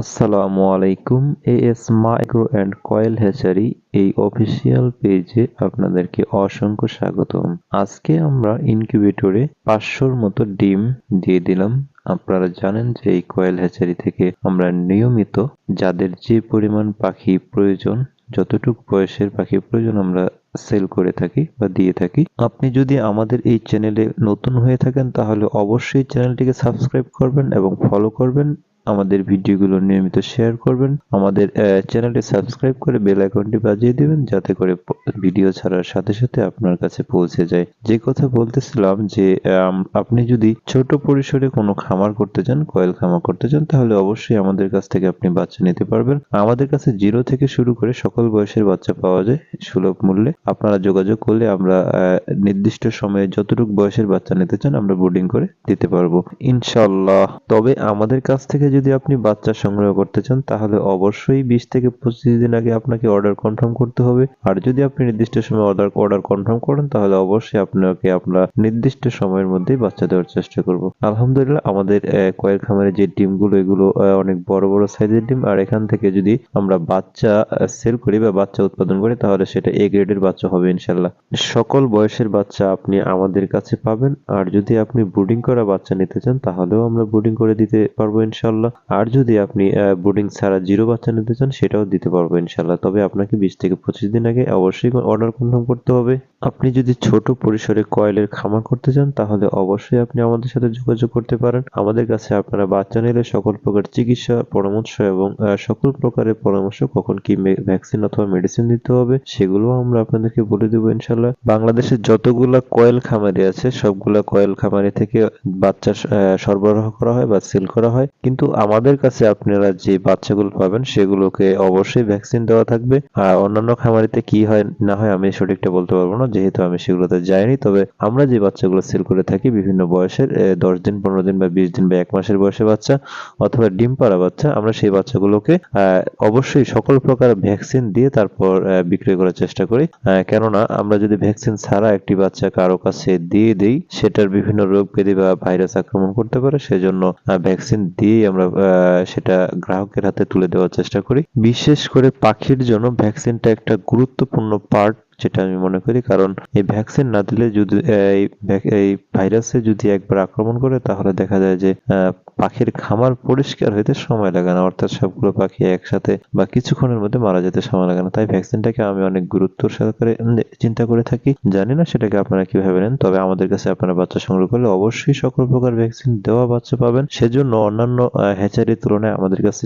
আসসালামু আলাইকুম। As micro and coil hatchery এই অফিসিয়াল পেজে আপনাদেরকে অসংখ্য স্বাগতম। আজকে আমরা ইনকিউবেটরে 500র মতো ডিম দিয়ে দিলাম। আপনারা জানেন যে এই কয়েল হ্যাচারি থেকে আমরা নিয়মিত যাদের যে পরিমাণ পাখি প্রয়োজন, যতটুকু বয়সের পাখি প্রয়োজন আমরা সেল করে থাকি বা দিয়ে থাকি। আপনি যদি আমাদের এই চ্যানেলে নতুন হয়ে থাকেন তাহলে অবশ্যই চ্যানেলটিকে সাবস্ক্রাইব করবেন এবং ফলো করবেন। আমাদের ভিডিওগুলো নিয়মিত শেয়ার করবেন। আমাদের চ্যানেলটি সাবস্ক্রাইব করে বেল আইকনটি বাজিয়ে দিবেন যাতে করে ভিডিও ছাড়ার সাথে সাথে আপনার কাছে পৌঁছে যায়। যে কথা বলতেছিলাম যে আপনি যদি ছোট পরিসরে কোনো খামার করতে চান, কয়েল খামার করতে চান, তাহলে অবশ্যই আমাদের কাছ থেকে আপনি বাচ্চা নিতে পারবেন। আমাদের কাছে 0 থেকে শুরু করে সকল বয়সের বাচ্চা পাওয়া যায় সুলভ মূল্যে। আপনারা যোগাযোগ করলে আমরা নির্দিষ্ট সময়ে যতটুকু বয়সের বাচ্চা নিতে চান আমরা ব্রুডিং করে দিতে পারবো ইনশাল্লাহ। তবে আমাদের কাছ থেকে যদি আপনি বাচ্চা সংগ্রহ করতে চান তাহলে অবশ্যই 20 থেকে 25 দিন আগে আপনাকে অর্ডার কনফার্ম করতে হবে। আর যদি আপনি নির্দিষ্ট সময় অর্ডার কনফার্ম করেন তাহলে অবশ্যই আপনাকে আমরা নির্দিষ্ট সময়ের মধ্যেই বাচ্চা দেওয়ার চেষ্টা করব। আলহামদুলিল্লাহ আমাদের কয়েক খামারে যে ডিমগুলো এগুলো অনেক বড় বড় সাইজের ডিম। আর এখান থেকে যদি আমরা বাচ্চা সেল করি বা বাচ্চা উৎপাদন করি তাহলে সেটা এ গ্রেডের বাচ্চা হবে ইনশাল্লাহ। সকল বয়সের বাচ্চা আপনি আমাদের কাছে পাবেন। আর যদি আপনি ব্রুডিং করা বাচ্চা নিতে চান তাহলেও আমরা ব্রুডিং করে দিতে পারবো ইনশাল্লাহ। আর যদি আপনি ব্রুডিং ছাড়া 0 বাচ্চা নিতে চান সেটাও দিতে পারবো ইনশাল্লাহ। তবে আপনাকে 20 থেকে 25 দিন আগে অবশ্যই অর্ডার কনফার্ম করতে হবে। আপনি যদি ছোট পরিসরে কয়েলের খামার করতে চান তাহলে অবশ্যই আপনি আমাদের সাথে যোগাযোগ করতে পারেন। আমাদের কাছে আপনারা বাচ্চা নিলে সকল প্রকার চিকিৎসা পরামর্শ এবং সকল প্রকারের পরামর্শ কখন কি ভ্যাকসিন অথবা মেডিসিন দিতে হবে সেগুলো আমরা আপনাদেরকে বলে দেবো ইনশাল্লাহ। বাংলাদেশের যতগুলা কয়েল খামারি আছে সবগুলা কয়েল খামারি থেকে বাচ্চা সরবরাহ করা হয় বা সেল করা হয়। কিন্তু আমাদের কাছে আপনারা যে বাচ্চাগুলো পাবেন সেগুলোকে অবশ্যই ভ্যাকসিন দেওয়া থাকবে। আর অন্যান্য খামারিতে কি হয় না হয় আমি সঠিকটা বলতে পারবো না, যেহেতু আমি সেগুলোতে যাইনি। তবে আমরা যে বাচ্চাগুলো সেল করে থাকি বিভিন্ন বয়সের 10 দিন 15 দিন বা 20 দিন বা 1 মাসের বয়সের বাচ্চা অথবা ডিম পাড়া বাচ্চা, আমরা সেই বাচ্চাগুলোকে অবশ্যই সকল প্রকার ভ্যাকসিন দিয়ে তারপর বিক্রি করার চেষ্টা করি। কেননা আমরা যদি ভ্যাকসিন ছাড়া একটি বাচ্চা কারো কাছে দিয়ে দেই সেটার বিভিন্ন রোগ ব্যাধি বা ভাইরাস আক্রমণ করতে পারে। সেজন্য ভ্যাকসিন দিয়ে আমরা সেটা গ্রাহকের হাতে তুলে দেওয়ার চেষ্টা করি। বিশেষ করে পাখির জন্য ভ্যাকসিনটা একটা গুরুত্বপূর্ণ পার্ট যেটা আমি মনে করি। কারণ এই ভ্যাকসিন না দিলে যদি এই ভাইরাসে যদি একবার আক্রমণ করে তাহলে দেখা যায় যে পাখির খামার পরিষ্কার হইতে সময় লাগে না, অর্থাৎ সবগুলো পাখি একসাথে বা কিছুক্ষণের মধ্যে মারা যেতে সময় লাগে না। তাই ভ্যাকসিনটাকে আমি অনেক গুরুত্বর সহকারে চিন্তা করে থাকি। জানি না সেটাকে আপনারা কিভাবে নেন, তবে আমাদের কাছে আপনারা বাচ্চা সংগ্রহ করলে অবশ্যই সকল প্রকার ভ্যাকসিন দেওয়া বাচ্চা পাবেন। সেজন্য অন্যান্য হ্যাচারির তুলনায় আমাদের কাছে